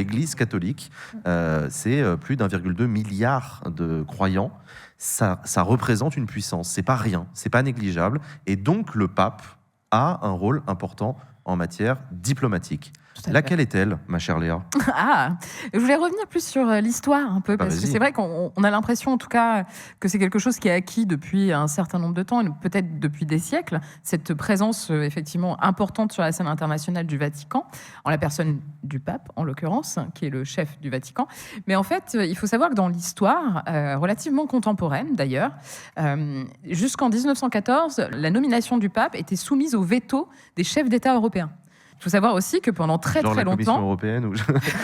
l'Église catholique. C'est plus d'1,2 milliard de croyants. Ça représente une puissance. C'est pas rien, c'est pas négligeable. Et donc, le pape a un rôle important en matière diplomatique. Laquelle est-elle, ma chère Léa ? Je voulais revenir plus sur l'histoire un peu, parce que c'est vrai qu'on a l'impression en tout cas que c'est quelque chose qui est acquis depuis un certain nombre de temps, et peut-être depuis des siècles, cette présence effectivement importante sur la scène internationale du Vatican, en la personne du pape en l'occurrence, qui est le chef du Vatican. Mais en fait, il faut savoir que dans l'histoire, relativement contemporaine d'ailleurs, jusqu'en 1914, la nomination du pape était soumise au veto des chefs d'État européens. Il faut savoir aussi que pendant très genre très la Commission longtemps... européenne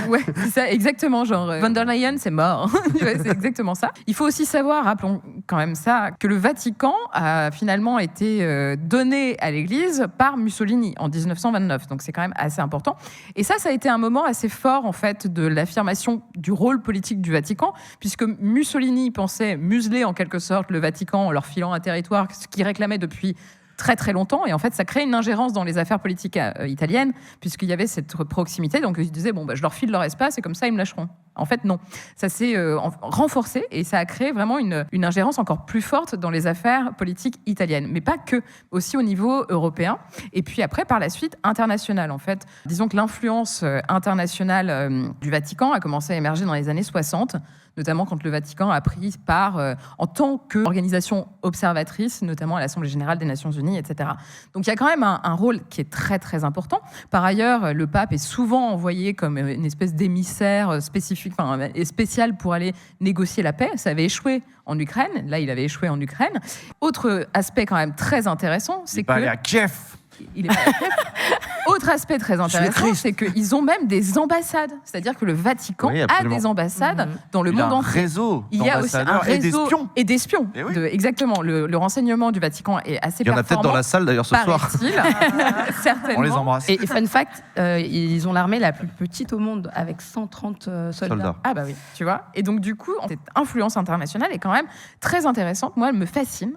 Ouais, c'est ça, exactement. Genre, von der Leyen, c'est mort. Ouais, c'est exactement ça. Il faut aussi savoir, rappelons quand même ça, que le Vatican a finalement été donné à l'Église par Mussolini en 1929. Donc c'est quand même assez important. Et ça a été un moment assez fort, en fait, de l'affirmation du rôle politique du Vatican, puisque Mussolini pensait museler en quelque sorte le Vatican en leur filant un territoire, ce qu'il réclamait depuis très très longtemps, et en fait ça crée une ingérence dans les affaires politiques italiennes, puisqu'il y avait cette proximité. Donc ils disaient je leur file leur espace et comme ça ils me lâcheront. En fait non, ça s'est renforcé et ça a créé vraiment une ingérence encore plus forte dans les affaires politiques italiennes, mais pas que, aussi au niveau européen, et puis après par la suite internationale. En fait, disons que l'influence internationale du Vatican a commencé à émerger dans les années 60, notamment quand le Vatican a pris part en tant qu'organisation observatrice, notamment à l'Assemblée générale des Nations Unies, etc. Donc il y a quand même un rôle qui est très très important. Par ailleurs, le pape est souvent envoyé comme une espèce d'émissaire spécial pour aller négocier la paix. Ça avait échoué en Ukraine. Là, il avait échoué en Ukraine. Autre aspect quand même très intéressant, c'est que... Il est pas allé à Kiev. Autre aspect très intéressant, c'est qu'ils ont même des ambassades. C'est-à-dire que le Vatican a des ambassades dans le monde entier. Il y a aussi un réseau et d'espions. Exactement. Le renseignement du Vatican est assez performant. Il y en a peut-être dans la salle d'ailleurs ce soir. Certainement. On les embrasse. Et fun fact, ils ont l'armée la plus petite au monde avec 130 soldats. Ah bah oui, tu vois. Et donc du coup, cette influence internationale est quand même très intéressante. Moi, elle me fascine.